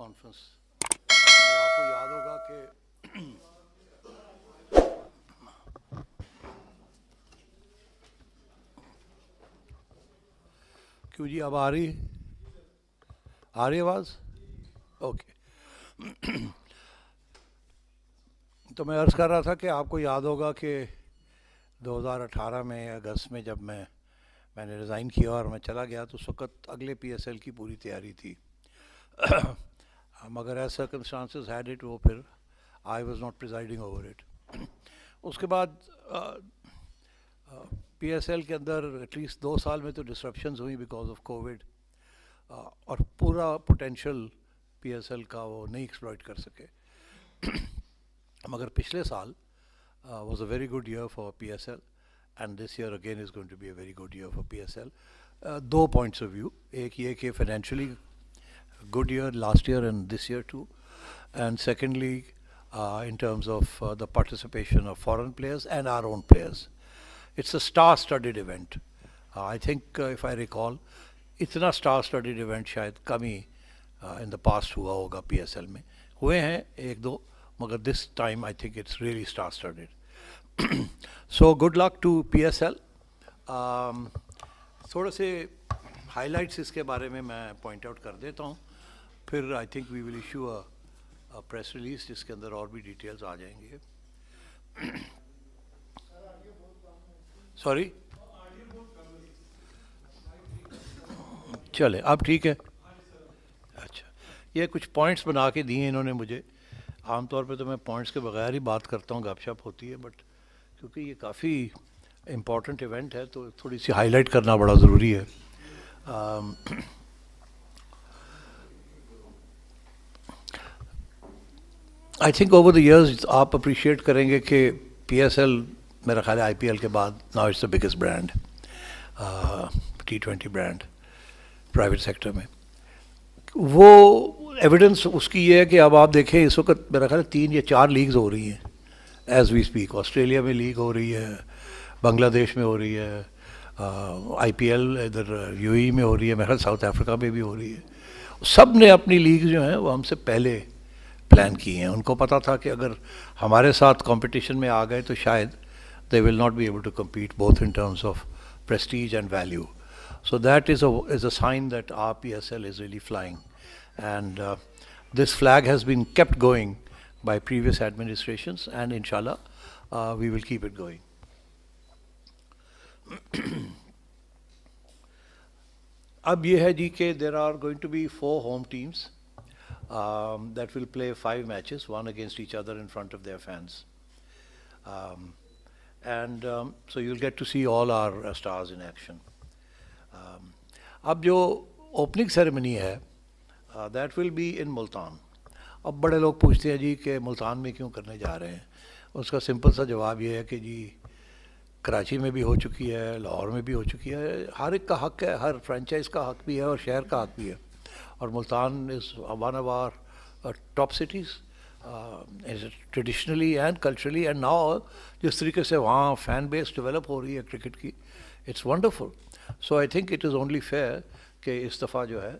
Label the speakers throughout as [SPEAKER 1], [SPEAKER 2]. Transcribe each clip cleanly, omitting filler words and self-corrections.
[SPEAKER 1] Conference آپ کو یاد ہوگا کہ کیوں جی اب آ رہی آواز؟ اوکے. تو میں عرض کر رہا تھا کہ آپ کو یاد ہوگا کہ 2018 میں اگست میں جب میں نے ریزائن کیا اور میں چلا گیا تو اس وقت اگلے پی ایس ایل کی پوری تیاری تھی. مگر ایز سرکمسٹانسز ہیڈ اٹ وہ پھر I was not presiding over it. اس کے بعد پی ایس ایل کے اندر ایٹ لیسٹ 2 سال میں تو ڈسرپشنز ہوئی بیکاز آف کووڈ, اور پورا پوٹینشیل پی ایس ایل کا وہ نہیں ایکسپلائٹ کر سکے. مگر پچھلے سال was a very good year for P S L and this year again is going to be a very good year for P S L. 2 points of view. ایک یہ کہ financially good year last year and this year too, and secondly in terms of the participation of foreign players and our own players. It's a star-studded event. I think if I recall, itna star-studded event shayad kam hi in the past hua hoga PSL mein. Hue hain ek do, magar this time I think it's really star-studded. So good luck to PSL. تھوڑے سے high lights اس کے بارے میں point out کر دیتا ہوں, پھر I think we will issue a press release جس کے اندر اور بھی ڈیٹیلز آ جائیں گے. سوری, چلے اب ٹھیک ہے. اچھا, یہ کچھ پوائنٹس بنا کے دیے انہوں نے مجھے. عام طور پہ تو میں پوائنٹس کے بغیر ہی بات کرتا ہوں, گپ شپ ہوتی ہے, بٹ کیونکہ یہ کافی امپورٹنٹ ایونٹ ہے تو تھوڑی سی ہائی لائٹ کرنا بڑا ضروری ہے. I think over the years آپ اپریشیٹ کریں گے کہ پی ایس ایل میرا خیال ہے آئی پی ایل کے بعد now it's the biggest brand, T20 brand private sector میں. وہ ایویڈنس اس کی یہ ہے کہ اب آپ دیکھیں اس وقت میرا خیال ہے 3 یا 4 لیگز ہو رہی ہیں ایز وی اسپیک. آسٹریلیا میں لیگ ہو رہی ہے, بنگلہ دیش میں ہو رہی ہے, آئی پی ایل ادھر یو ای میں ہو رہی ہے, میرا خیال ساؤتھ افریقہ میں بھی ہو رہی ہے. سب نے اپنی لیگ جو ہیں وہ ہم سے پہلے پلان کی ہیں. ان کو پتہ تھا کہ اگر ہمارے ساتھ کمپٹیشن میں آ گئے تو شاید they will not be able to compete both in terms of prestige and value. So that is a sign that our PSL is really flying, and this flag has been kept going by previous administrations, and inshallah we will keep it going. اب یہ ہے جی کہ there are going to be 4 home teams that will play 5 matches, one against each other in front of their fans. And so you'll get to see all our stars in action. اب جو opening ceremony ہے that will be in Multan. اب بڑے لوگ پوچھتے ہیں جی کہ ملتان میں کیوں کرنے جا رہے ہیں. اس کا سمپل سا جواب یہ ہے کہ جی کراچی میں بھی ہو چکی ہے, لاہور میں بھی ہو چکی ہے, ہر ایک کا حق ہے, ہر فرینچائز کا حق بھی ہے اور شہر کا حق بھی ہے. اور Multan is one of our top cities traditionally and culturally, and now جس طریقے سے وہاں فین بیس ڈیولپ ہو رہی ہے کرکٹ کی, it's wonderful. So I think it is only fair کہ اس دفعہ جو ہے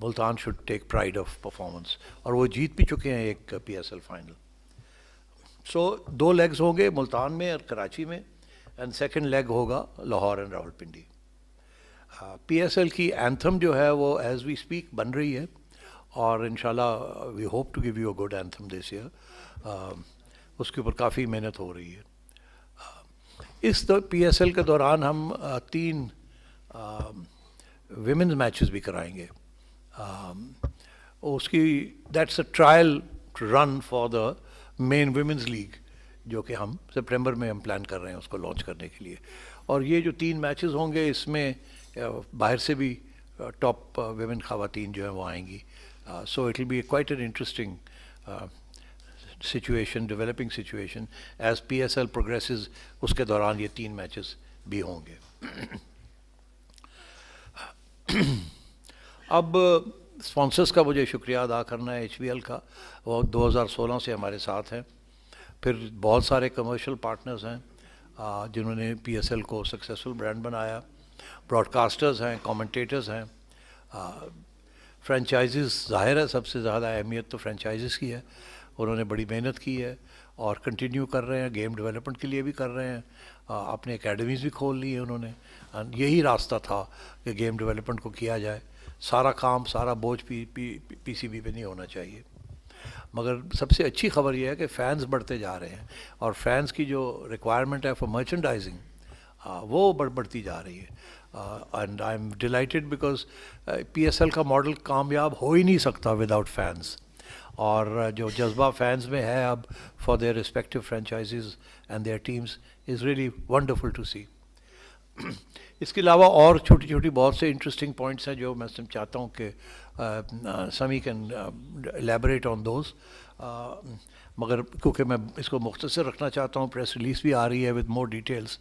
[SPEAKER 1] Multan should take pride of performance, اور وہ جیت بھی چکے ہیں ایک P S L final. So 2 leagues ہوں گے ملتان میں اور کراچی میں, اینڈ سیکنڈ لیگ ہوگا Lahore and Rawalpindi. P S L کی اینتھم جو ہے وہ ایز وی اسپیک بن رہی ہے, اور انشاءاللہ we hope to give you a good anthem this year. اس کے اوپر کافی محنت ہو رہی ہے. اس پی ایس ایل کے دوران ہم 3 ویمنز میچز بھی کرائیں گے. اس کی that's a trial run for the main women's league جو کہ ہم سپٹمبر میں ہم پلان کر رہے ہیں اس کو لانچ کرنے کے لیے. اور یہ جو 3 میچز ہوں گے اس میں باہر سے بھی ٹاپ ویمن خواتین جو ہیں وہ آئیں گی. So it will be quite an interesting situation, developing situation as PSL progresses. اس کے دوران یہ 3 میچز بھی ہوں گے. اب اسپانسرس کا مجھے شکریہ ادا کرنا ہے. ایچ بی ایل کا, وہ 2016 سے ہمارے ساتھ ہیں. پھر بہت سارے کمرشل پارٹنرز ہیں جنہوں نے پی ایس ایل کو سکسیزفل برانڈ بنایا. براڈ کاسٹرز ہیں, کامنٹیٹرز ہیں, فرینچائزز ظاہر ہے سب سے زیادہ اہمیت تو فرینچائزز کی ہے. انہوں نے بڑی محنت کی ہے اور کنٹینیو کر رہے ہیں, گیم ڈیولپمنٹ کے لیے بھی کر رہے ہیں, اپنے اکیڈمیز بھی کھول لی ہیں انہوں نے. یہی راستہ تھا کہ گیم ڈیولپمنٹ کو کیا جائے. سارا کام, سارا بوجھ پی سی بی پہ نہیں ہونا چاہیے. مگر سب سے اچھی خبر یہ ہے کہ فینز بڑھتے جا رہے ہیں, اور فینز کی جو ریکوائرمنٹ ہے فار مرچنڈائزنگ وہ بڑھتی جا رہی ہے. And I am delighted because P S L کا ماڈل کامیاب ہو ہی نہیں سکتا وداؤٹ فینز. اور جو جذبہ فینز میں ہے اب for their respective franchises and their teams is really wonderful to see. اس کے علاوہ اور چھوٹی چھوٹی بہت سے انٹرسٹنگ پوائنٹس ہیں جو میں چاہتا ہوں کہ سمی کین الیبریٹ آن دوز. مگر کیونکہ میں اس کو مختصر رکھنا چاہتا ہوں, پریس ریلیز بھی آ رہی ہے ود مور ڈیٹیلس,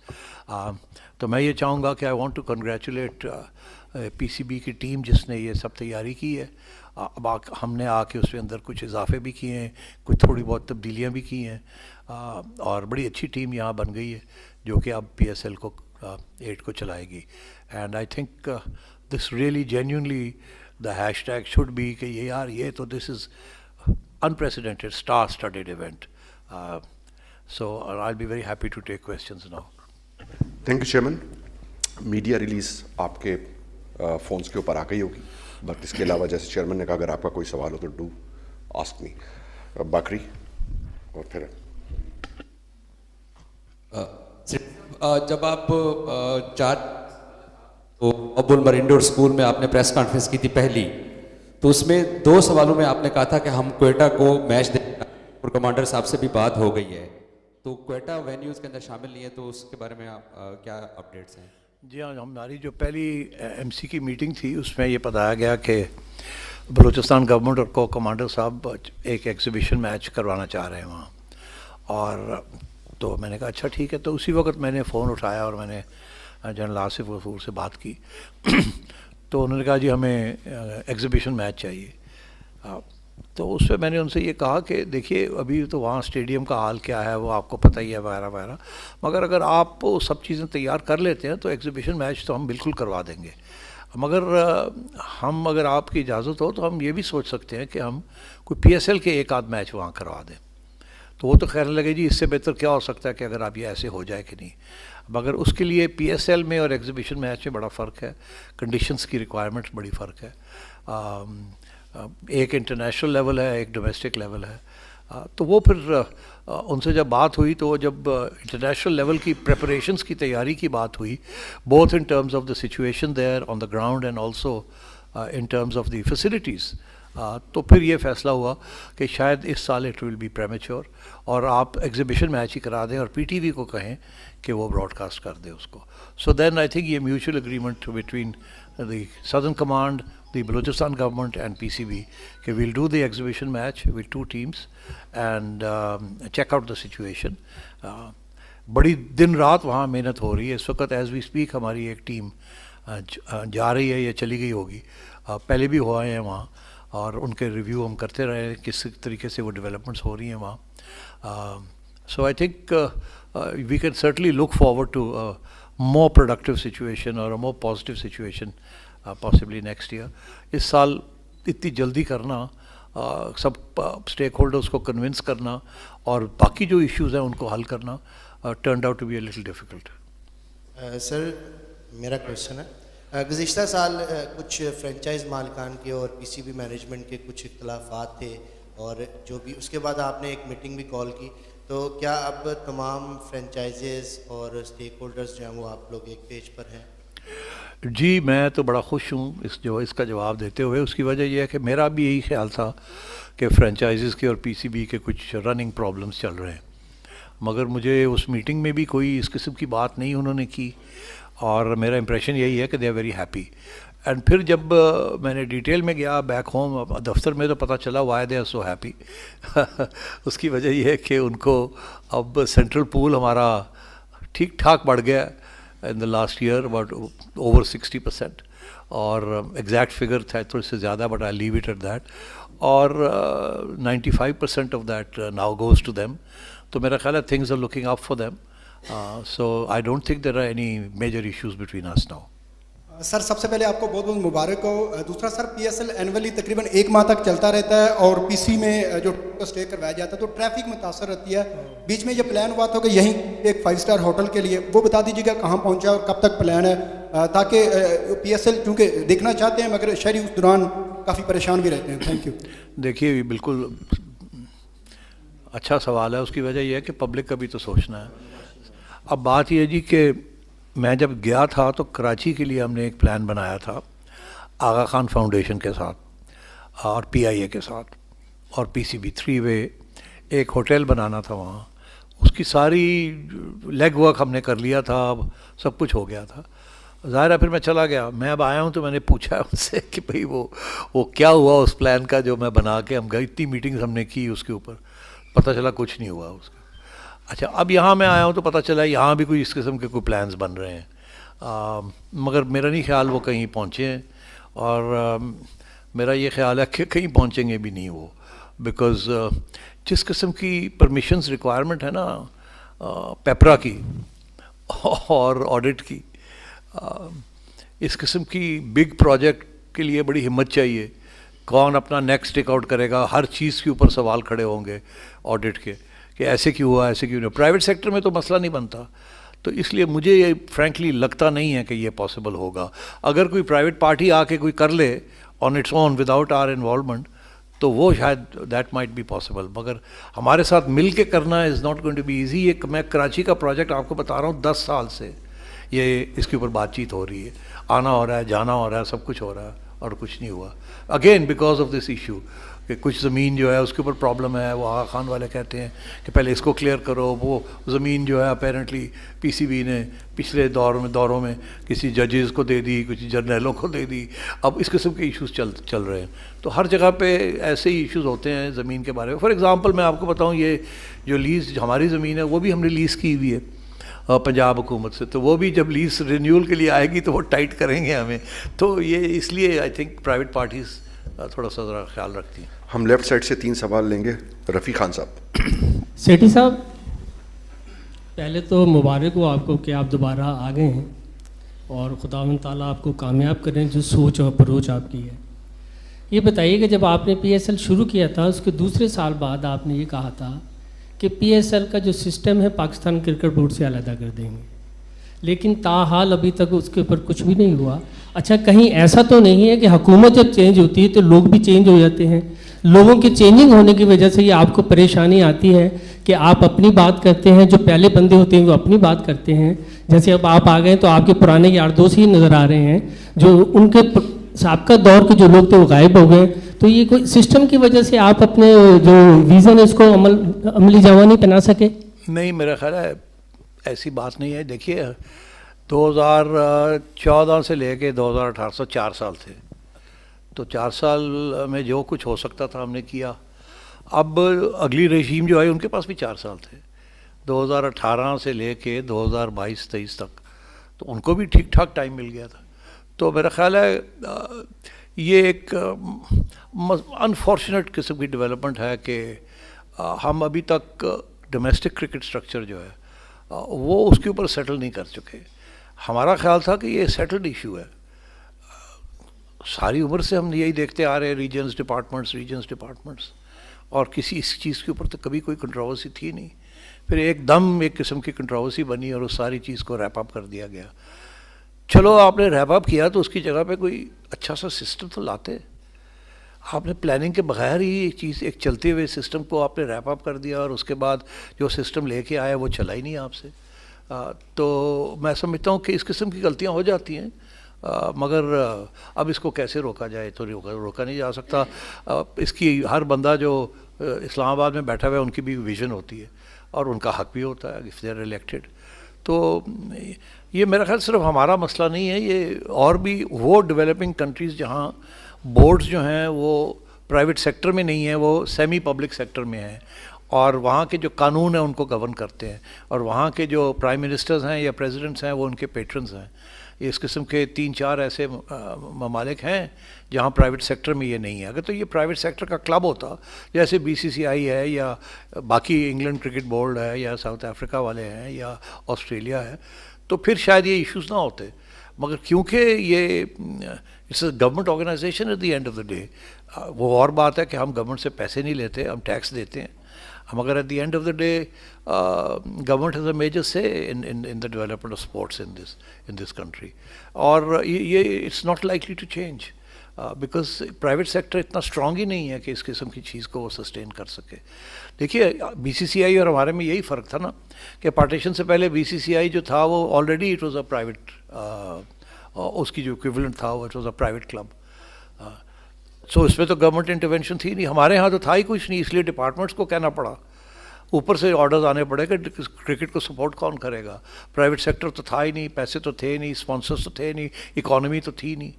[SPEAKER 1] تو میں یہ چاہوں گا کہ I want to congratulate P C B کی ٹیم جس نے یہ سب تیاری کی ہے. اب ہم نے آ کے اس کے اندر کچھ اضافے بھی کیے ہیں, کچھ تھوڑی بہت تبدیلیاں بھی کی ہیں, اور بڑی اچھی ٹیم یہاں بن گئی ہے جو کہ اب پی ایس ایل کو 8 کو چلائے گی. And I think this really genuinely the hashtag should be کہ یہ یار یہ تو this is unprecedented star-studded event. So I'll be very happy to take questions now.
[SPEAKER 2] Thank you, Chairman. Media release آپ کے فونس کے اوپر آ گئی ہوگی, بٹ اس کے علاوہ جیسے چیئرمین نے کہا اگر آپ کا کوئی سوال ہو تو ڈو آسک می. باقری اور پھر
[SPEAKER 3] جب آپ 4 ابو المر انڈور اسکول میں آپ نے پریس کانفرنس کی تھی پہلی, تو اس میں 2 سوالوں میں آپ نے کہا تھا کہ ہم کوئٹہ کو میچ دینا, اور کمانڈر صاحب سے بھی بات ہو گئی ہے, تو کوئٹہ وینیوز کے اندر شامل نہیں ہے, تو اس کے بارے میں آپ کیا اپڈیٹس ہیں؟
[SPEAKER 1] جی ہاں, ہماری جو پہلی ایم سی کی میٹنگ تھی اس میں یہ بتایا گیا کہ بلوچستان گورنمنٹ اور کو کمانڈر صاحب ایک ایگزیبیشن میچ کروانا چاہ رہے ہیں وہاں. اور تو میں نے کہا اچھا ٹھیک ہے. تو اسی وقت میں نے فون اٹھایا اور میں نے جنرل آصف غفور سے بات کی. تو انہوں نے کہا جی ہمیں ایگزیبیشن میچ چاہیے. تو اس پہ میں نے ان سے یہ کہا کہ دیکھیے ابھی تو وہاں اسٹیڈیم کا حال کیا ہے وہ آپ کو پتہ ہی ہے وغیرہ وغیرہ, مگر اگر آپ سب چیزیں تیار کر لیتے ہیں تو ایگزیبیشن میچ تو ہم بالکل کروا دیں گے. مگر ہم اگر آپ کی اجازت ہو تو ہم یہ بھی سوچ سکتے ہیں کہ ہم کوئی پی ایس ایل کے 1 آدھ میچ وہاں کروا دیں. تو وہ تو کہنے لگے جی اس سے بہتر کیا ہو سکتا ہے کہ اگر آپ یہ ایسے ہو جائے کہ نہیں. مگر اس کے لیے پی ایس ایل میں اور ایگزیبیشن میچ میں بڑا فرق ہے, کنڈیشنز کی ریکوائرمنٹس بڑی فرق ہے. ایک انٹرنیشنل لیول ہے, ایک ڈومیسٹک لیول ہے. تو وہ پھر ان سے جب بات ہوئی تو جب انٹرنیشنل لیول کی پریپریشنز کی تیاری کی بات ہوئی, both in terms of the situation their on the ground and also in terms of the facilities, تو پھر یہ فیصلہ ہوا کہ شاید اس سال اٹ ول بی پریمیچور اور آپ ایگزیبیشن میچ ہی کرا دیں اور پی ٹی وی کو کہیں کہ وہ براڈ کاسٹ کر دے اس کو. سو دین آئی تھنک یہ mutual agreement between the southern command, the Balochistan government and PCB کہ we'll do the exhibition match with 2 teams and check out the situation. بڑی دن رات وہاں محنت ہو رہی ہے اس وقت. ایز وی اسپیک ہماری ایک ٹیم جا رہی ہے یا چلی گئی ہوگی, پہلے بھی ہو آئے ہیں وہاں, اور ان کے ریویو ہم کرتے رہے ہیں کس طریقے سے وہ ڈیولپمنٹس ہو رہی ہیں وہاں. So I think we can certainly look forward to more productive situation اور more positive situation possibly next year. اس سال اتنی جلدی کرنا, سب اسٹیک ہولڈرس کو کنونس کرنا اور باقی جو ایشوز ہیں ان کو حل کرنا turned out to be a little difficult.
[SPEAKER 4] Sir میرا کویشچن ہے, گزشتہ سال کچھ فرینچائز مالکان کے اور پی سی بی مینجمنٹ کے کچھ اختلافات تھے, اور جو بھی اس کے بعد آپ نے ایک میٹنگ بھی کال کی, تو کیا اب تمام فرینچائزز اور اسٹیک ہولڈرز جو ہیں وہ آپ لوگ ایک پیج پر ہیں؟
[SPEAKER 1] جی میں تو بڑا خوش ہوں اس کا جواب دیتے ہوئے. اس کی وجہ یہ ہے کہ میرا بھی یہی خیال تھا کہ فرینچائزز کے اور پی سی بی کے کچھ رننگ پرابلمس چل رہے ہیں, مگر مجھے اس میٹنگ میں بھی کوئی اس قسم کی بات نہیں انہوں نے کی, اور میرا امپریشن یہی ہے کہ they are very happy. And پھر جب میں نے ڈیٹیل میں گیا بیک ہوم دفتر میں تو پتہ چلا why they are so happy. اس کی وجہ یہ ہے کہ ان کو اب سینٹرل پول ہمارا ٹھیک ٹھاک بڑھ گیا in the last year about over 60%, اور ایگزیکٹ فگر تھا تھوڑے سے زیادہ but I leave it at that, اور 95% of that now goes to them. تو میرا خیال ہے things are looking up for them, so I don't think there are any major issues between us now.
[SPEAKER 5] Sir سب سے پہلے آپ کو بہت بہت مبارک ہو. دوسرا sir P S L annually تقریباً 1 ماہ تک چلتا رہتا ہے اور پی سی میں جو اسٹے کروایا جاتا ہے تو ٹریفک متاثر رہتی ہے. بیچ میں یہ پلان ہوا تھا کہ یہیں ایک 5 اسٹار ہوٹل کے لیے, وہ بتا دیجیے گا کہاں پہنچا اور کب تک پلان ہے, تاکہ پی ایس ایل چونکہ دیکھنا چاہتے ہیں مگر شہری اس دوران کافی پریشان بھی رہتے ہیں. Thank you.
[SPEAKER 1] دیکھیے بالکل اچھا سوال ہے. اس کی وجہ یہ ہے کہ پبلک کا بھی تو سوچنا ہے. اب بات یہ ہے جی کہ میں جب گیا تھا تو کراچی کے لیے ہم نے ایک پلان بنایا تھا آغا خان فاؤنڈیشن کے ساتھ اور پی آئی اے کے ساتھ اور پی سی بی 3 وے ایک ہوٹل بنانا تھا وہاں. اس کی ساری لیگ ورک ہم نے کر لیا تھا, اب سب کچھ ہو گیا تھا. ظاہر ہے پھر میں چلا گیا. میں اب آیا ہوں تو میں نے پوچھا ان سے کہ بھئی وہ کیا ہوا اس پلان کا جو میں بنا کے ہم گئے. اتنی میٹنگز ہم نے کی اس کے اوپر, پتہ چلا کچھ نہیں ہوا اس کا. اچھا اب یہاں میں آیا ہوں تو پتہ چلا یہاں بھی کوئی اس قسم کے کوئی پلانز بن رہے ہیں, مگر میرا نہیں خیال وہ کہیں پہنچے ہیں, اور میرا یہ خیال ہے کہ کہیں پہنچیں گے بھی نہیں وہ, بیکاز جس قسم کی پرمیشنز ریکوائرمنٹ ہے نا پیپرا کی اور آڈٹ کی, اس قسم کی بگ پروجیکٹ کے لیے بڑی ہمت چاہیے. کون اپنا نیکسٹ ٹیک آؤٹ کرے گا, ہر چیز کے اوپر سوال کھڑے ہوں گے آڈٹ کے کہ ایسے کیوں ہوا, ایسے کیوں نہیں. پرائیویٹ سیکٹر میں تو مسئلہ نہیں بنتا, تو اس لیے مجھے یہ فرینکلی لگتا نہیں ہے کہ یہ پاسبل ہوگا. اگر کوئی پرائیویٹ پارٹی آ کے کوئی کر لے on its own without our involvement تو وہ شاید دیٹ مائٹ بی پاسبل, مگر ہمارے ساتھ مل کے کرنا is not going to be easy. یہ میں کراچی کا پروجیکٹ آپ کو بتا رہا ہوں 10 سال سے یہ اس کے اوپر بات چیت ہو رہی ہے, آنا ہو رہا ہے, جانا ہو رہا ہے, سب کچھ ہو رہا ہے اور کچھ نہیں ہوا. Again because of this issue کہ کچھ زمین جو ہے اس کے اوپر پرابلم ہے. وہ آغا خان والے کہتے ہیں کہ پہلے اس کو کلیئر کرو. وہ زمین جو ہے اپیرنٹلی پی سی بی نے پچھلے دوروں میں کسی ججز کو دے دی, کچھ جرنیلوں کو دے دی. اب اس قسم کے ایشوز چل رہے ہیں. تو ہر جگہ پہ ایسے ہی ایشوز ہوتے ہیں زمین کے بارے میں. فار ایگزامپل میں آپ کو بتاؤں, یہ جو لیز ہماری زمین ہے وہ بھی ہم نے لیز کی ہوئی ہے پنجاب حکومت سے, تو وہ بھی جب لیز رینیول کے لیے آئے گی تو وہ ٹائٹ کریں گے ہمیں. تو یہ اس لیے آئی تھنک پرائیویٹ پارٹیز تھوڑا سا ذرا خیال رکھتی ہیں.
[SPEAKER 2] ہم لیفٹ سائڈ سے 3 سوال لیں گے. رفیق خان صاحب.
[SPEAKER 6] سیٹھی صاحب پہلے تو مبارک ہو آپ کو کہ آپ دوبارہ آ گئے ہیں, اور خداوند تعالیٰ آپ کو کامیاب کریں جو سوچ اور اپروچ آپ کی ہے. یہ بتائیے کہ جب آپ نے پی ایس ایل شروع کیا تھا اس کے دوسرے سال بعد آپ نے یہ کہا تھا کہ پی ایس ایل کا جو سسٹم ہے پاکستان کرکٹ بورڈ سے علیحدہ کر دیں گے, لیکن تاحال ابھی تک اس کے اوپر کچھ بھی نہیں ہوا. اچھا کہیں ایسا تو نہیں ہے کہ حکومت جب چینج ہوتی ہے تو لوگ بھی چینج ہو جاتے ہیں؟ لوگوں کے چینجنگ ہونے کی وجہ سے یہ آپ کو پریشانی آتی ہے کہ آپ اپنی بات کرتے ہیں, جو پہلے بندے ہوتے ہیں وہ اپنی بات کرتے ہیں. جیسے اب آپ آ گئے تو آپ کے پرانے یار دوست ہی نظر آ رہے ہیں, جو ان کے سابقہ دور کے جو لوگ تھے وہ غائب ہو گئے. تو یہ کوئی سسٹم کی وجہ سے آپ اپنے جو ویژن ہے اس کو عملی جامہ نہیں پہنا سکے؟
[SPEAKER 1] نہیں, میرا خیال ہے ایسی بات نہیں ہے. دیکھیے 2014 سے لے کے 2018 4 سال تھے, تو 4 سال میں جو کچھ ہو سکتا تھا ہم نے کیا. اب اگلی رژیم جو آئی ان کے پاس بھی 4 سال تھے, 2018 سے لے کے 2022-23 تک, تو ان کو بھی ٹھیک ٹھاک ٹائم مل گیا تھا. تو میرا خیال ہے یہ ایک انفارچونیٹ قسم کی ڈیولپمنٹ ہے کہ ہم ابھی تک ڈومیسٹک کرکٹ سٹرکچر جو ہے وہ اس کے اوپر سیٹل نہیں کر چکے. ہمارا خیال تھا کہ یہ سیٹلڈ ایشو ہے. ساری عمر سے ہم یہی دیکھتے آ رہے ہیں ریجنز ڈپارٹمنٹس, اور کسی اس چیز کے اوپر تو کبھی کوئی کنٹروورسی تھی نہیں. پھر ایک دم ایک قسم کی کنٹروورسی بنی اور اس ساری چیز کو ریپ اپ کر دیا گیا. چلو آپ نے ریپ اپ کیا تو اس کی جگہ پہ کوئی اچھا سا سسٹم تو لاتے. آپ نے پلاننگ کے بغیر ہی ایک چیز, ایک چلتے ہوئے سسٹم کو آپ نے ریپ اپ کر دیا, اور اس کے بعد جو سسٹم لے کے آیا وہ چلا ہی نہیں آپ سے. تو میں سمجھتا ہوں کہ اس قسم کی غلطیاں ہو جاتی ہیں, مگر اب اس کو کیسے روکا جائے تو روکا نہیں جا سکتا. اس کی ہر بندہ جو اسلام آباد میں بیٹھا ہوا ہے ان کی بھی ویژن ہوتی ہے اور ان کا حق بھی ہوتا ہے اف دے آر الیکٹڈ. تو یہ میرا خیال صرف ہمارا مسئلہ نہیں ہے, یہ اور بھی وہ ڈیولپنگ کنٹریز جہاں بورڈز جو ہیں وہ پرائیویٹ سیکٹر میں نہیں ہیں, وہ سیمی پبلک سیکٹر میں ہیں, اور وہاں کے جو قانون ہیں ان کو گورن کرتے ہیں, اور وہاں کے جو پرائم منسٹرز ہیں یا پریزیڈنٹس ہیں وہ ان کے پیٹرنز ہیں. اس قسم کے 3-4 ایسے ممالک ہیں جہاں پرائیویٹ سیکٹر میں یہ نہیں ہے. اگر تو یہ پرائیویٹ سیکٹر کا کلب ہوتا جیسے BCCI ہے یا باقی انگلینڈ کرکٹ بورڈ ہے یا ساؤتھ افریقہ والے ہیں یا آسٹریلیا ہے, تو پھر شاید یہ ایشوز نہ ہوتے. مگر کیونکہ یہ it's a government organization at the end of the day. وہ اور بات ہے کہ ہم گورنمنٹ سے پیسے نہیں لیتے, ہم ٹیکس دیتے ہیں, مگر at the end of the day government has a major say in the development of sports in this country. اور یہ it's not likely to change because private sector اتنا اسٹرانگ ہی نہیں ہے کہ اس قسم کی چیز کو وہ سسٹین کر سکے. دیکھیے بی سی سی آئی اور ہمارے میں یہی فرق تھا نا کہ پارٹیشن سے پہلے بی سی سی آئی جو تھا وہ already it was a private, اس کی جو ایکویولنٹ تھا وہ it was a private club. So اس میں تو گورنمنٹ انٹرونشن تھی نہیں. ہمارے ہاں تو تھا ہی کچھ نہیں, اس لیے ڈپارٹمنٹس کو کہنا پڑا, اوپر سے آرڈرز آنے پڑے کہ کرکٹ کو سپورٹ کون کرے گا. پرائیویٹ سیکٹر تو تھا ہی نہیں, پیسے تو تھے نہیں, اسپانسرس تو تھے نہیں, اکانومی تو تھی نہیں,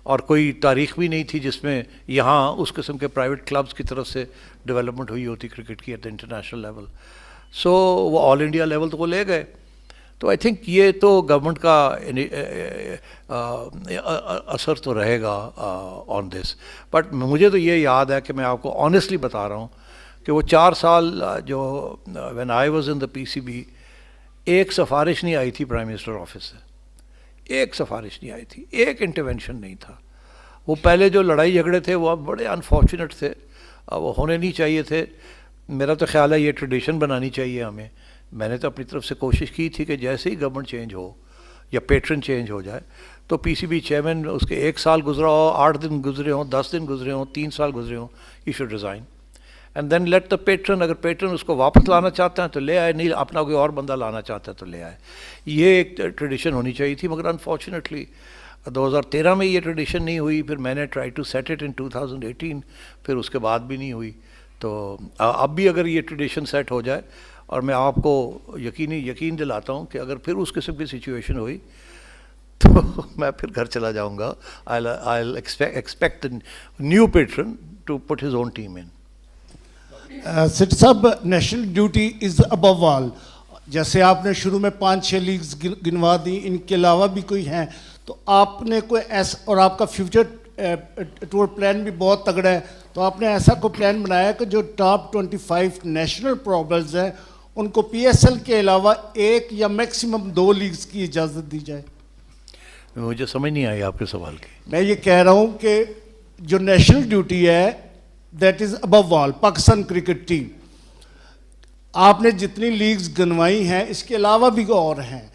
[SPEAKER 1] اور کوئی تاریخ بھی نہیں تھی جس میں یہاں اس قسم کے پرائیویٹ کلبز کی طرف سے ڈیولپمنٹ ہوئی ہوتی کرکٹ کی ایٹ دا انٹرنیشنل لیول. سو وہ آل انڈیا لیول تو وہ لے گئے. تو آئی تھنک یہ تو گورنمنٹ کا اثر تو رہے گا آن دس. بٹ مجھے تو یہ یاد ہے کہ میں آپ کو آنیسٹلی بتا رہا ہوں کہ وہ 4 سال جو when I was in the P C B, ایک سفارش نہیں آئی تھی پرائم منسٹر آفس سے, ایک سفارش نہیں آئی تھی, ایک انٹرونشن نہیں تھا. وہ پہلے جو لڑائی جھگڑے تھے وہ بڑے انفارچونیٹ تھے, وہ ہونے نہیں چاہیے تھے. میرا تو خیال ہے یہ ٹریڈیشن بنانی چاہیے ہمیں. میں نے تو اپنی طرف سے کوشش کی تھی کہ جیسے ہی گورنمنٹ چینج ہو یا پیٹرن چینج ہو جائے تو پی سی بی چیئرمین اس کے 1 سال گزرا ہو, 8 دن گزرے ہوں, 10 دن گزرے ہوں, 3 سال گزرے ہوں, he should resign and then let the patron. اگر پیٹرن اس کو واپس لانا چاہتا ہے تو لے آئے, نہیں اپنا کوئی اور بندہ لانا چاہتا ہے تو لے آئے. یہ ایک ٹریڈیشن ہونی چاہیے تھی, مگر انفارچونیٹلی 2013 میں یہ ٹریڈیشن نہیں ہوئی. پھر میں نے try to set it in 2018, پھر اس کے بعد بھی نہیں ہوئی. تو اب بھی اگر یہ ٹریڈیشن سیٹ ہو جائے, اور میں آپ کو یقین دلاتا ہوں کہ اگر پھر اس قسم کی سچویشن ہوئی تو میں پھر گھر چلا جاؤں گا. I'll expect the new patron to put his own team in.
[SPEAKER 7] Seth صاحب, national duty is above all. جیسے آپ نے شروع میں 5-6 لیگز گنوا دی, ان کے علاوہ بھی کوئی ہیں تو آپ نے کوئی ایسا, اور آپ کا فیوچر ٹور پلان بھی بہت تگڑا ہے, تو آپ نے ایسا کوئی پلان بنایا کہ جو ٹاپ 25 نیشنل پرابلمز ہیں ان کو پی ایس ایل کے علاوہ 1 یا میکسیمم 2 لیگز کی اجازت دی جائے؟
[SPEAKER 1] مجھے سمجھ نہیں آئی آپ کے سوال کی.
[SPEAKER 7] میں یہ کہہ رہا ہوں کہ جو نیشنل ڈیوٹی ہے that is above all, Pakistan cricket team, آپ نے جتنی لیگز گنوائی ہیں اس کے علاوہ بھی اور ہیں,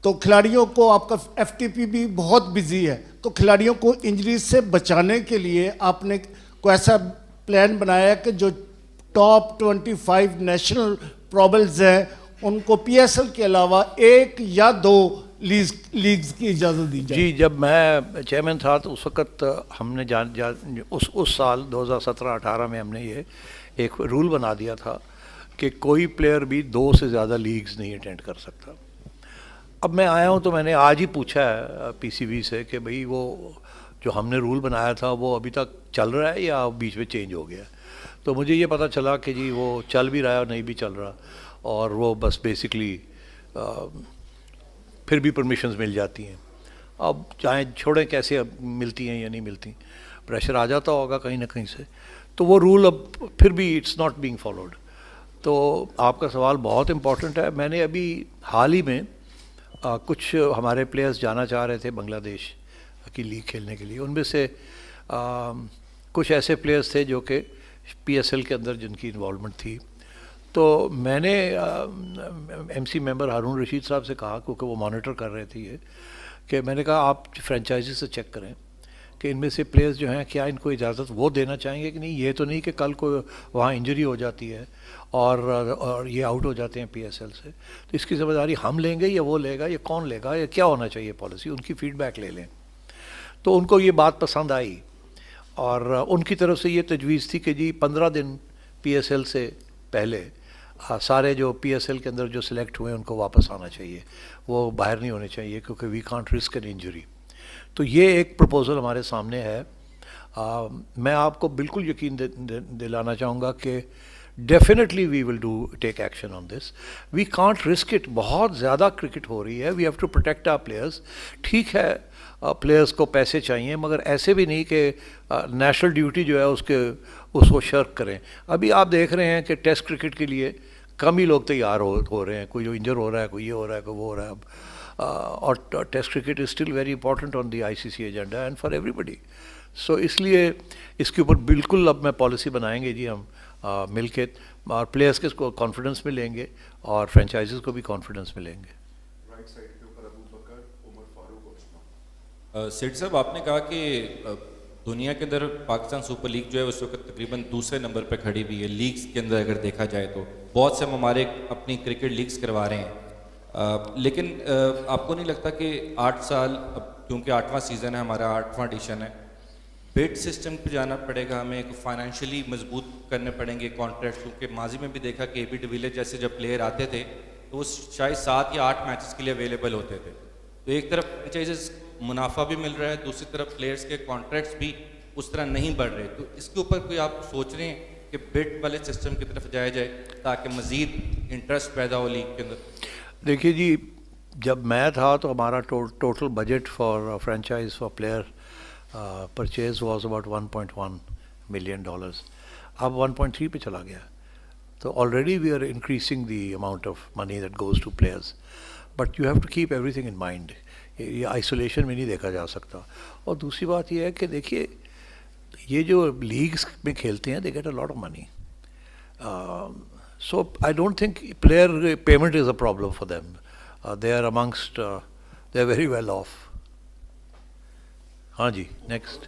[SPEAKER 7] تو کھلاڑیوں کو, آپ کا ایف ٹی پی بھی بہت بزی ہے, تو کھلاڑیوں کو انجریز سے بچانے کے لیے آپ نے کوئی ایسا پلان بنایا کہ جو ٹاپ 25 نیشنل پرابلمز ہیں ان کو پی ایس ایل کے علاوہ 1 یا 2 لیگز کی اجازت دی جائے؟
[SPEAKER 1] جی, جب میں چیئرمین تھا تو اس وقت ہم نے اس سال 2017-18 میں ہم نے یہ ایک رول بنا دیا تھا کہ کوئی پلیئر بھی 2 سے زیادہ لیگز نہیں اٹینڈ کر سکتا. اب میں آیا ہوں تو میں نے آج ہی پوچھا ہے پی سی بی سے کہ بھئی وہ جو ہم نے رول بنایا تھا وہ ابھی تک چل رہا ہے یا بیچ میں چینج ہو گیا. تو مجھے یہ پتہ چلا کہ جی وہ چل بھی رہا ہے اور نہیں بھی چل رہا, اور وہ بس بیسکلی پھر بھی پرمیشنز مل جاتی ہیں. اب چاہے چھوڑیں کیسے اب ملتی ہیں یا نہیں ملتی, پریشر آ جاتا ہوگا کہیں نہ کہیں سے, تو وہ رول اب پھر بھی اٹس ناٹ بینگ فالوڈ. تو آپ کا سوال بہت امپورٹنٹ ہے. میں نے ابھی حال ہی میں کچھ ہمارے پلیئرز جانا چاہ رہے تھے بنگلہ دیش کی لیگ کھیلنے کے لیے. ان میں سے کچھ ایسے پلیئرز تھے جو کہ پی ایس ایل کے اندر جن کی انوالومنٹ تھی. تو میں نے ایم سی ممبر ہارون رشید صاحب سے کہا, کیونکہ وہ مانیٹر کر رہے تھے یہ, کہ میں نے کہا آپ فرینچائزی سے چیک کریں کہ ان میں سے پلیئرز جو ہیں کیا ان کو اجازت وہ دینا چاہیں گے کہ نہیں. یہ تو نہیں کہ کل کو وہاں انجری ہو جاتی ہے اور یہ آؤٹ ہو جاتے ہیں پی ایس ایل سے, تو اس کی ذمہ داری ہم لیں گے یا وہ لے گا, یا کون لے گا, یا کیا ہونا چاہیے پالیسی. ان کی فیڈ بیک لے لیں. تو ان کو یہ بات پسند آئی, اور ان کی طرف سے یہ تجویز تھی کہ جی 15 دن پی ایس ایل سے پہلے سارے جو پی ایس ایل کے اندر جو سلیکٹ ہوئے ان کو واپس آنا چاہیے, وہ باہر نہیں ہونے چاہیے, کیونکہ we can't risk an injury. تو یہ ایک پروپوزل ہمارے سامنے ہے. میں آپ کو بالکل یقین دلانا چاہوں گا کہ definitely we will take action on this. We can't risk it. بہت زیادہ کرکٹ ہو رہی ہے, we have to protect our players. ٹھیک ہے پلیئرز کو پیسے چاہیے, مگر ایسے بھی نہیں کہ نیشنل ڈیوٹی جو ہے اس کو شرک کریں. ابھی آپ دیکھ رہے ہیں کہ ٹیسٹ کرکٹ کے لیے کم ہی لوگ تیار ہو رہے ہیں. کوئی جو انجر ہو رہا ہے, کوئی یہ ہو رہا ہے, کوئی وہ ہو رہا ہے. اور test cricket is still very important on the ICC agenda and for ایوری بڈی. سو اس لیے اس کے اوپر بالکل اب میں پالیسی بنائیں گے جی ہم مل کے, اور پلیئرس کے کانفیڈنس میں لیں گے اور فرینچائزز کو بھی کانفیڈنس میں لیں گے.
[SPEAKER 8] سیٹھ صاحب آپ نے کہا کہ دنیا کے اندر پاکستان سپر لیگ جو ہے اس وقت تقریباً دوسرے نمبر پہ کھڑی ہوئی ہے لیگز کے اندر. اگر دیکھا جائے تو بہت سے ممالک اپنی کرکٹ لیگز کروا رہے ہیں, لیکن آپ کو نہیں لگتا کہ 8 سال, اب کیونکہ 8واں سیزن ہے ہمارا, 8واں ایڈیشن ہے, بیٹ سسٹم پہ جانا پڑے گا ہمیں, ایک فائنینشلی مضبوط کرنے پڑیں گے کانٹریکٹ, کیونکہ ماضی میں بھی دیکھا کہ AB ڈی ویلیئرز جیسے جب پلیئر آتے تھے تو وہ شاید 7 یا 8 میچز کے لیے اویلیبل ہوتے تھے. تو ایک طرف فرینچائزز منافع بھی مل رہا ہے, دوسری طرف پلیئرس کے کانٹریکٹس بھی اس طرح نہیں بڑھ رہے. تو اس کے اوپر کوئی آپ سوچ رہے ہیں کہ بیٹ والے سسٹم کی طرف جایا جائے تاکہ مزید انٹرسٹ پیدا ہو لیگ کے اندر؟
[SPEAKER 1] دیکھیے جی, جب میں تھا تو ہمارا total budget for franchise for player purchase was about $1.1 million. اب 1.3 پہ چلا گیا. تو already we are increasing the amount of money that goes to players, but you have to keep everything in mind. یہ isolation میں نہیں دیکھا جا سکتا. اور دوسری بات یہ ہے کہ دیکھیے یہ جو لیگس میں کھیلتے ہیں they get a lot of money. So I don't think player payment is a problem for them. They are amongst, they are very well off. ہاں جی, نیکسٹ.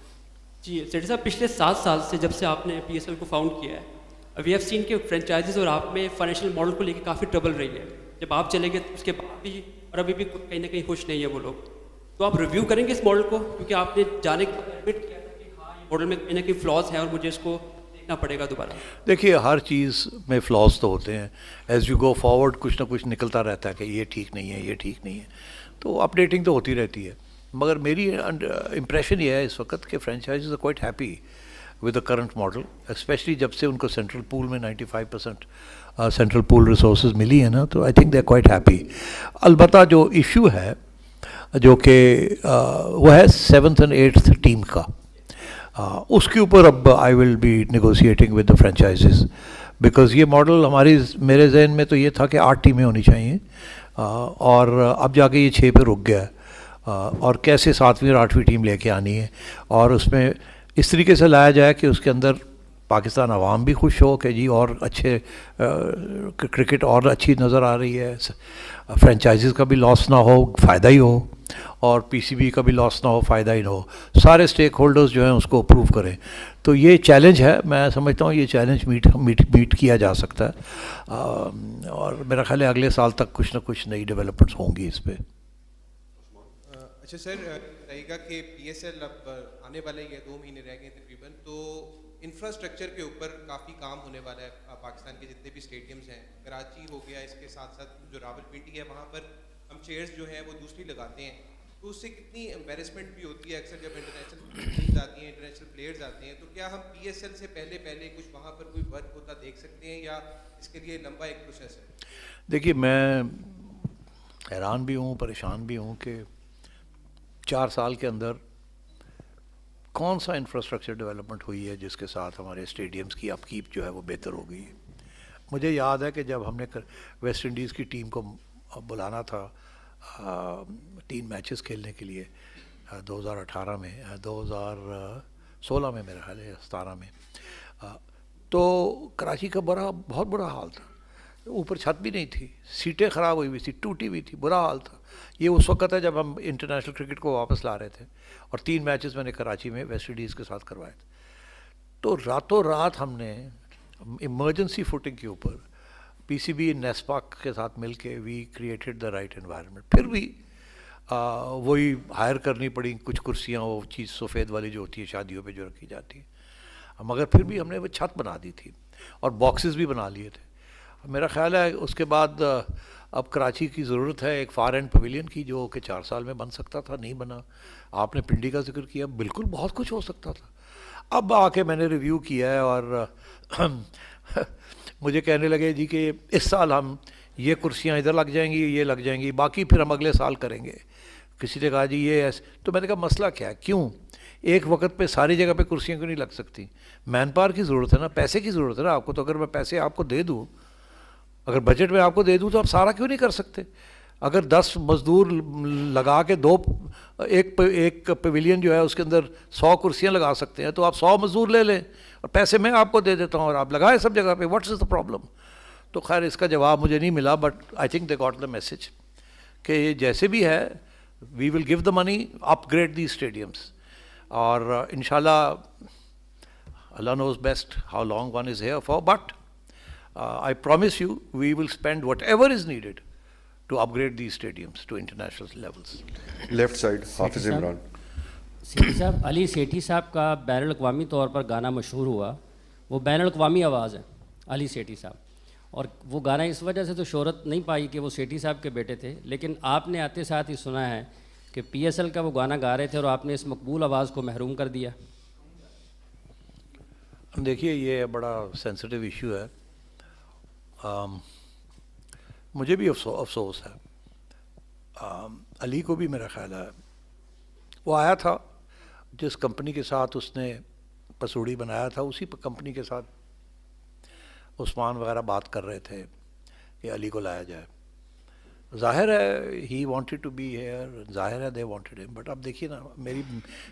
[SPEAKER 9] جی سیٹھی صاحب, پچھلے 7 سال سے جب سے آپ نے PSL کو فاؤنڈ کیا ہے, وی ہیو سین کہ فرینچائزز اور آپ میں فائنینشیل ماڈل کو لے کے کافی ٹربل رہی ہے. جب آپ چلے گئے اس کے بعد بھی, اور ابھی بھی کہیں نہ کہیں خوش نہیں ہے وہ لوگ. تو آپ ریویو کریں گے اس ماڈل کو, کیونکہ آپ نے جانے کے بعد ایڈمٹ کیا تھا کہ ہاں یہ ماڈل میں کہیں نہ کہیں فلاز ہیں اور مجھے اس کو دیکھنا پڑے گا دوبارہ.
[SPEAKER 1] دیکھیے ہر چیز میں فلاز تو ہوتے ہیں. ایز یو گو فارورڈ کچھ نہ کچھ نکلتا رہتا ہے کہ یہ ٹھیک نہیں ہے, یہ ٹھیک نہیں ہے, تو اپڈیٹنگ تو ہوتی رہتی ہے. مگر میری امپریشن یہ ہے اس وقت کہ franchises are quite happy with the current model, especially جب سے ان کو سینٹرل پول میں 95% سینٹرل پول ریسورسز ملی ہیں نا, تو I think they are quite happy. البتہ جو ایشو ہے جو کہ وہ ہے 7th and 8th ٹیم کا, اس کے اوپر اب I will be negotiating with the franchises, because یہ ماڈل میرے ذہن میں تو یہ تھا کہ 8 ٹیمیں ہونی چاہیے, اور اب جا کے یہ 6 پہ رک گیا ہے. اور کیسے 7ویں اور 8ویں ٹیم لے کے آنی ہے, اور اس میں اس طریقے سے لایا جائے کہ اس کے اندر پاکستان عوام بھی خوش ہو کہ جی اور اچھے کرکٹ اور اچھی نظر آ رہی ہے, فرینچائزز کا بھی لاس نہ ہو, فائدہ ہی ہو, اور PCB کا بھی لاس نہ ہو, فائدہ ہی نہ ہو. سارے اسٹیک ہولڈرز جو ہیں اس کو اپروو کریں. تو یہ چیلنج ہے, میں سمجھتا ہوں یہ چیلنج میٹ کیا جا سکتا ہے, اور میرا خیال ہے اگلے سال تک کچھ نہ کچھ نئی ڈیولپمنٹس ہوں گی اس پہ.
[SPEAKER 10] اچھا سر, رہے گا کہ PSL اب آنے والے یہ 2 مہینے رہ گئے تقریباً, تو انفراسٹرکچر کے اوپر کافی کام ہونے والا ہے. پاکستان کے جتنے بھی اسٹیڈیمز ہیں, کراچی ہو گیا, اس کے ساتھ ساتھ جو راولپنڈی ہے وہاں پر ہم چیئرز جو ہیں وہ دوسری لگاتے ہیں, تو اس سے کتنی امبیرسمنٹ بھی ہوتی ہے اکثر جب انٹرنیشنل ٹیمز آتی ہیں, انٹرنیشنل پلیئرز آتے ہیں. تو کیا ہم PSL سے پہلے کچھ وہاں پر کوئی ورک ہوتا دیکھ سکتے ہیں, یا اس کے لیے لمبا ایک پروسیس ہے؟
[SPEAKER 1] دیکھیے میں حیران بھی ہوں, پریشان بھی ہوں کہ 4 سال کے اندر کون سا انفراسٹرکچر ڈیولپمنٹ ہوئی ہے جس کے ساتھ ہمارے اسٹیڈیمز کی اپ کیپ جو ہے وہ بہتر ہو گئی ہے. مجھے یاد ہے کہ جب ہم نے ویسٹ انڈیز کی ٹیم کو بلانا تھا 3 میچز کھیلنے کے لیے 2018 میں, 2016 میں میرا خیال ہے, 17 میں, تو کراچی کا بہت برا حال تھا. اوپر چھت بھی نہیں تھی, سیٹیں خراب ہوئی ہوئی تھی, ٹوٹی ہوئی تھی, برا حال تھا. یہ اس وقت ہے جب ہم انٹرنیشنل کرکٹ کو واپس لا رہے تھے, اور 3 میچز میں نے کراچی میں ویسٹ انڈیز کے ساتھ کروائے تھے. تو راتوں رات ہم نے ایمرجنسی فوٹنگ کے اوپر PCB نیسپاک کے ساتھ مل کے we created the right environment. پھر بھی وہی ہائر کرنی پڑی کچھ کرسیاں, وہ چیز سفید والی جو ہوتی ہے شادیوں پہ جو رکھی جاتی ہے, مگر پھر بھی ہم نے وہ چھت بنا دی تھی اور باکسز بھی بنا لیے تھے. میرا خیال ہے اس کے بعد اب کراچی کی ضرورت ہے ایک فار اینڈ پویلین کی, جو کہ 4 سال میں بن سکتا تھا, نہیں بنا. آپ نے پنڈی کا ذکر کیا, بالکل بہت کچھ ہو سکتا تھا. اب آ کے میں نے ریویو کیا ہے, اور مجھے کہنے لگے جی کہ اس سال ہم یہ کرسیاں ادھر لگ جائیں گی, یہ لگ جائیں گی, باقی پھر ہم اگلے سال کریں گے. کسی نے کہا جی یہ ایسے, تو میں نے کہا مسئلہ کیا ہے, کیوں ایک وقت پہ ساری جگہ پہ کرسیاں کیوں نہیں لگ سکتی؟ مین پاور کی ضرورت ہے نا, پیسے کی ضرورت ہے نا آپ کو. تو اگر میں پیسے آپ کو دے دوں, اگر بجٹ میں آپ کو دے دوں, تو آپ سارا کیوں نہیں کر سکتے؟ اگر 10 مزدور لگا کے ایک پیویلین جو ہے اس کے اندر 100 کرسیاں لگا سکتے ہیں تو آپ 100 مزدور لے لیں اور پیسے میں آپ کو دے دیتا ہوں اور آپ لگائیں سب جگہ پہ. What's is the problem? تو خیر اس کا جواب مجھے نہیں ملا, but I think they got the message کہ جیسے بھی ہے we will give the money, upgrade the stadiums, اور انشاءاللہ اللہ knows best how long one is here for, but I promise you we will spend whatever is needed to upgrade these stadiums to international levels.
[SPEAKER 2] Left side حافظ عمران.
[SPEAKER 11] سیٹھی صاحب, علی سیٹھی صاحب کا بین الاقوامی طور پر گانا مشہور ہوا, وہ بین الاقوامی آواز ہے علی سیٹھی صاحب, اور وہ گانا اس وجہ سے تو شہرت نہیں پائی کہ وہ سیٹھی صاحب کے بیٹے تھے, لیکن آپ نے آتے ساتھ ہی سنا ہے کہ پی ایس ایل کا وہ گانا گا رہے تھے اور آپ نے اس مقبول آواز کو محروم کر دیا.
[SPEAKER 1] دیکھیے یہ بڑا سینسٹیو ایشو ہے, مجھے بھی افسوس ہے, علی کو بھی میرا خیال ہے وہ آیا تھا جس کمپنی کے ساتھ اس نے پسوڑی بنایا تھا اسی کمپنی کے ساتھ عثمان وغیرہ بات کر رہے تھے کہ علی کو لایا جائے. ظاہر ہے he wanted to be here, ظاہر ہے دے وانٹیڈ ہم, بٹ اب دیکھیے نا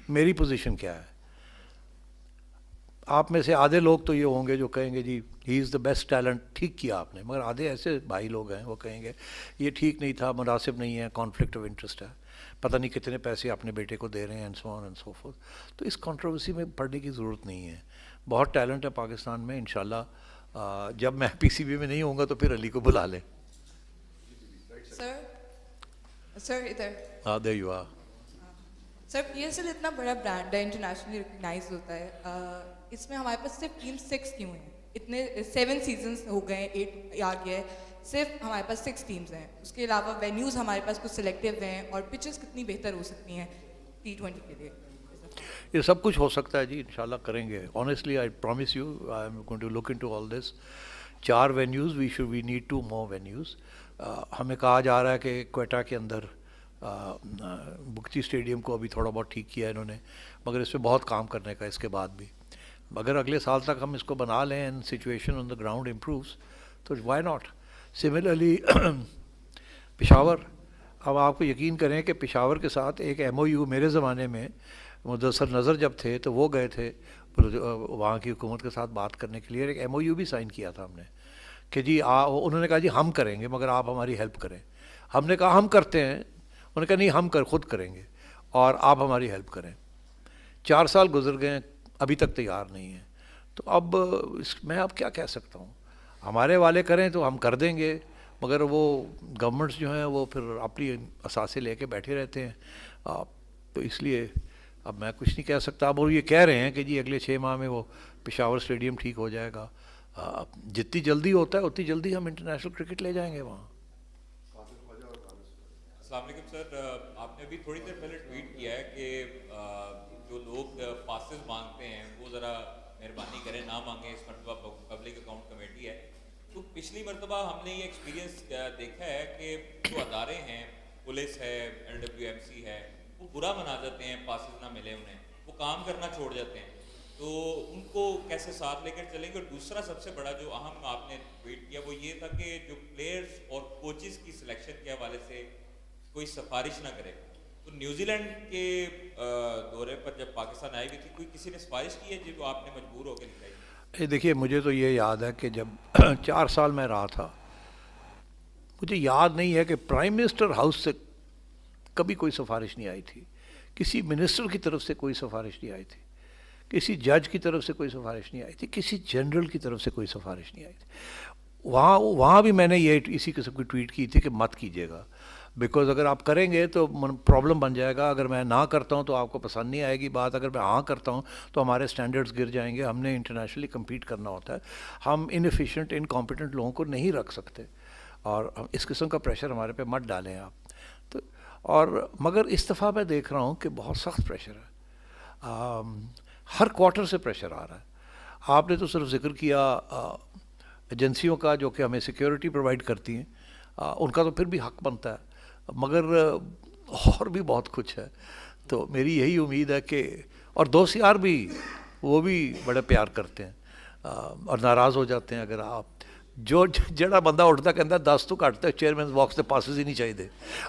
[SPEAKER 1] میری پوزیشن کیا ہے. آپ میں سے آدھے لوگ تو یہ ہوں گے جو کہیں گے جی ہی از دا بیسٹ ٹیلنٹ, ٹھیک کیا آپ نے, مگر آدھے ایسے بھائی لوگ ہیں وہ کہیں گے یہ ٹھیک نہیں تھا, مناسب نہیں ہے, کانفلکٹ آف انٹرسٹ ہے, پتہ نہیں کتنے پیسے اپنے بیٹے کو دے رہے ہیں, and so on and so forth. تو اس کنٹروورسی میں پڑھنے کی ضرورت نہیں ہے, بہت ٹیلنٹ ہے پاکستان میں. انشاءاللہ جب میں پی سی بی میں نہیں ہوں گا تو پھر علی کو بلا لیں.
[SPEAKER 12] سر ادھر
[SPEAKER 1] there you are.
[SPEAKER 12] Sir P S L اتنا بڑا برانڈ ہے, انٹرنیشنلی ریکگنائز ہوتا ہے, اس میں ہمارے پاس صرف ٹیم 6 کیوں ہیں؟ اتنے 7 سیزنس ہو گئے ہیں, 8 آ گیا ہے, صرف ہمارے پاس 6 ٹیمز ہیں. اس کے علاوہ وینیوز ہمارے پاس کچھ سلیکٹیو ہیں, اور پچز کتنی بہتر ہو سکتی ہیں T20 کے لیے.
[SPEAKER 1] یہ سب کچھ ہو سکتا ہے جی, انشاءاللہ کریں گے. Honestly I promise you I am going to look into all this. 4 venues, we need 2 more venues. ہمیں کہا جا رہا ہے کہ کوئٹہ کے اندر بگٹی اسٹیڈیم کو ابھی تھوڑا بہت ٹھیک کیا ہے انہوں نے, مگر اس پہ بہت کام کرنے کا اس کے بعد بھی. اگر اگلے سال تک ہم اس کو بنا لیں and situation on the ground improves تو وائی ناٹ. سملرلی پشاور, اب آپ کو یقین کریں کہ پشاور کے ساتھ ایک ایم او یو میرے زمانے میں مدثر نظر جب تھے تو وہ گئے تھے وہاں کی حکومت کے ساتھ بات کرنے کے لیے, ایک ایم او یو بھی سائن کیا تھا ہم نے کہ جی انہوں نے کہا جی ہم کریں گے مگر آپ ہماری ہیلپ کریں. ہم نے کہا ہم کرتے ہیں, انہوں نے کہا نہیں ہم خود کریں گے اور آپ ہماری ہیلپ کریں. 4 سال گزر گئے, ابھی تک تیار نہیں ہیں. تو اب میں اب کیا کہہ سکتا ہوں, ہمارے والے کریں تو ہم کر دیں گے, مگر وہ گورنمنٹس جو ہیں وہ پھر اپنی اثاثے لے کے بیٹھے رہتے ہیں. تو اس لیے اب میں کچھ نہیں کہہ سکتا. اب وہ یہ کہہ رہے ہیں کہ جی اگلے 6 ماہ میں وہ پشاور اسٹیڈیم ٹھیک ہو جائے گا. جتنی جلدی ہوتا ہے اتنی جلدی ہم انٹرنیشنل کرکٹ لے جائیں گے وہاں.
[SPEAKER 8] السلام علیکم سر, آپ نے ابھی تھوڑی دیر پہلے ٹویٹ کیا ہے کہ جو لوگ پاسز مانگتے ہیں وہ ذرا مہربانی کریں نہ مانگیں, اس مرتبہ پبلک اکاؤنٹ کمیٹی ہے. تو پچھلی مرتبہ ہم نے یہ ایکسپیرینس دیکھا ہے کہ جو ادارے ہیں, پولیس ہے, LWMC ہے, وہ برا منا جاتے ہیں پاسز نہ ملے انہیں, وہ کام کرنا چھوڑ جاتے ہیں. تو ان کو کیسے ساتھ لے کر چلیں گے؟ اور دوسرا سب سے بڑا جو اہم آپ نے ٹویٹ کیا وہ یہ تھا کہ جو پلیئرز اور کوچز کی سلیکشن کے حوالے سے کوئی سفارش نہ کرے. تو نیوزی لینڈ کے دورے پر جب پاکستان آئی ہوئی تھی, کوئی کسی نے سفارش کی ہے جو آپ نے مجبور ہو کے نکالی؟
[SPEAKER 1] دیکھیے مجھے تو یہ یاد ہے کہ جب 4 سال میں رہا تھا, مجھے یاد نہیں ہے کہ پرائم منسٹر ہاؤس سے کبھی کوئی سفارش نہیں آئی تھی, کسی منسٹر کی طرف سے کوئی سفارش نہیں آئی تھی, کسی جج کی طرف سے کوئی سفارش نہیں آئی تھی, کسی جنرل کی طرف سے کوئی سفارش نہیں آئی تھی. وہاں بھی میں نے یہ اسی قسم کی ٹویٹ کی تھی کہ مت کیجیے گا, بیکاز اگر آپ کریں گے تو پرابلم بن جائے گا. اگر میں نہ کرتا ہوں تو آپ کو پسند نہیں آئے گی بات, اگر میں ہاں کرتا ہوں تو ہمارے اسٹینڈرڈز گر جائیں گے. ہم نے انٹرنیشنلی کمپیٹ کرنا ہوتا ہے, ہم انفیشینٹ انکمپیٹنٹ لوگوں کو نہیں رکھ سکتے, اور اس قسم کا پریشر ہمارے پہ مت ڈالیں آپ. تو اور مگر اس دفعہ میں دیکھ رہا ہوں کہ بہت سخت پریشر ہے, ہر کوارٹر سے پریشر آ رہا ہے. آپ نے تو صرف ذکر کیا ایجنسیوں کا جو کہ ہمیں سیکیورٹی پرووائڈ کرتی ہیں, ان کا تو پھر بھی حق بنتا ہے, مگر اور بھی بہت کچھ ہے. تو میری یہی امید ہے کہ, اور دوست یار بھی وہ بھی بڑے پیار کرتے ہیں اور ناراض ہو جاتے ہیں اگر آپ ਜੋ ਜਿਹੜਾ ਬੰਦਾ ਉੱਠਦਾ ਕਹਿੰਦਾ 10 ਤੋਂ ਘੱਟ ਤੇ ਚੇਅਰਮੈਨ ਬਾਕਸ ਦੇ ਪਾਸਿਸ ਹੀ ਨਹੀਂ ਚਾਹੀਦੇ।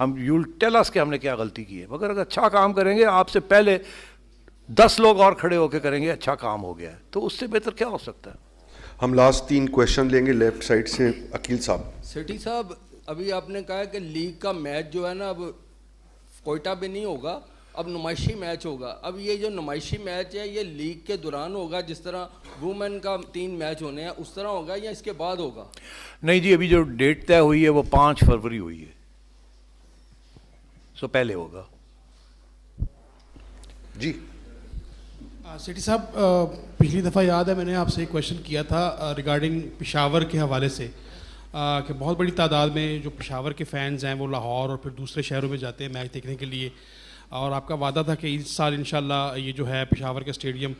[SPEAKER 1] ہم یو ٹیل اس کہ ہم نے کیا غلطی کی ہے، مگر اگر اچھا کام کریں گے آپ سے پہلے 10 لوگ اور کھڑے ہو کے کریں گے اچھا کام ہو گیا ہے، تو اس سے بہتر کیا ہو سکتا ہے.
[SPEAKER 2] ہم لاسٹ 3 کویشچن لیں گے لیفٹ سائڈ سے. عقیل صاحب.
[SPEAKER 13] سیٹھی صاحب ابھی آپ نے کہا کہ لیگ کا میچ جو ہے نا اب کوئٹہ پہ نہیں ہوگا، اب نمائشی میچ ہوگا. اب یہ جو نمائشی میچ ہے یہ لیگ کے دوران ہوگا، جس طرح وومن کا 3 میچ ہونے ہیں اس طرح ہوگا یا اس کے بعد ہوگا؟
[SPEAKER 1] نہیں جی، ابھی جو ڈیٹ طے ہوئی ہے وہ 5 فروری ہوئی ہے، سو پہلے ہوگا.
[SPEAKER 2] جی
[SPEAKER 14] سیٹھی صاحب، پچھلی دفعہ یاد ہے میں نے آپ سے ایک کویشچن کیا تھا ریگارڈنگ پشاور کے حوالے سے کہ بہت بڑی تعداد میں جو پشاور کے فینز ہیں وہ لاہور اور پھر دوسرے شہروں میں جاتے ہیں میچ دیکھنے کے لیے، اور آپ کا وعدہ تھا کہ اس سال انشاءاللہ یہ جو ہے پشاور کا اسٹیڈیم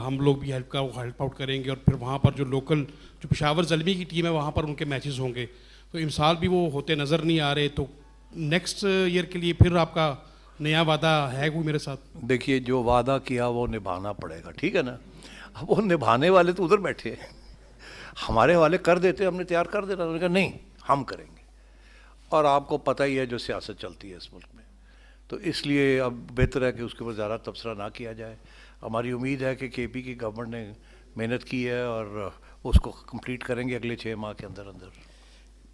[SPEAKER 14] ہم لوگ بھی ہیلپ آؤٹ کریں گے، اور پھر وہاں پر جو لوکل جو پشاور زلمی کی ٹیم ہے وہاں پر ان کے میچز ہوں گے. تو ان سال بھی وہ ہوتے نظر نہیں آ رہے، تو نیکسٹ ایئر کے لیے پھر آپ کا نیا وعدہ ہے کوئی میرے ساتھ؟
[SPEAKER 1] دیکھیے جو وعدہ کیا وہ نبھانا پڑے گا، ٹھیک ہے نا. اب وہ نبھانے والے تو ادھر بیٹھے ہیں، ہمارے والے کر دیتے ہم نے تیار کر دینا. انہوں نے کہا نہیں ہم کریں گے، اور آپ کو پتہ ہی ہے جو سیاست چلتی ہے اس ملک میں، تو اس لیے اب بہتر ہے کہ اس کے اوپر زیادہ تبصرہ نہ کیا جائے. ہماری امید ہے کہ کے پی کی گورنمنٹ نے محنت کی ہے اور اس کو کمپلیٹ کریں گے اگلے 6 ماہ کے اندر اندر.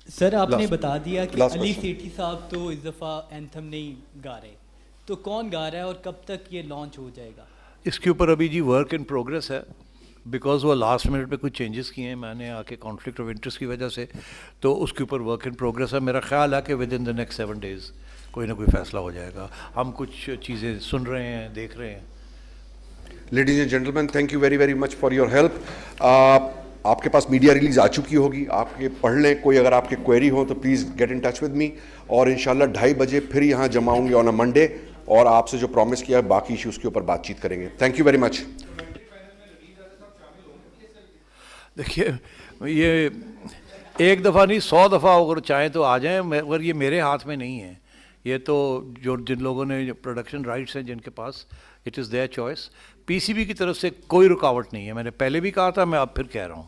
[SPEAKER 15] سر آپ نے بتا دیا کہ علی سیٹھی صاحب تو اس دفعہ اینتھم نہیں گا رہے، تو کون گا رہا ہے اور کب تک یہ لانچ ہو جائے گا؟
[SPEAKER 1] اس کے اوپر ابھی جی ورک ان پروگریس ہے، بیکاز وہ لاسٹ منٹ پہ کچھ چینجز کیے ہیں میں نے آ کے کانفلکٹ آف انٹرسٹ کی وجہ سے، تو اس کے اوپر ورک ان پروگریس ہے. میرا خیال ہے کہ with in the next 7 days کوئی نہ کوئی فیصلہ ہو جائے گا. ہم کچھ چیزیں سن رہے ہیں، دیکھ رہے ہیں.
[SPEAKER 2] Ladies and gentlemen, thank you very very much for your help. آپ کے پاس میڈیا ریلیز آ چکی ہوگی، آپ کے پڑھ لیں. کوئی اگر آپ کے کوئری ہوں تو please get in touch with me, اور انشاءاللہ 2:30 بجے پھر یہاں جمع ہوں گے آن اے منڈے، اور آپ سے جو پرومس کیا ہے باقی ایشوز کے اوپر بات چیت کریں گے. Thank you very much.
[SPEAKER 1] دیکھیے یہ ایک دفعہ نہیں 100 دفعہ اگر چاہیں تو آ جائیں، مگر یہ میرے ہاتھ میں نہیں ہے. یہ تو جن لوگوں نے پروڈکشن رائٹس ہیں جن کے پاس، it is their choice. P C B کی طرف سے کوئی رکاوٹ نہیں ہے. میں نے پہلے بھی کہا تھا، میں اب پھر کہہ رہا ہوں.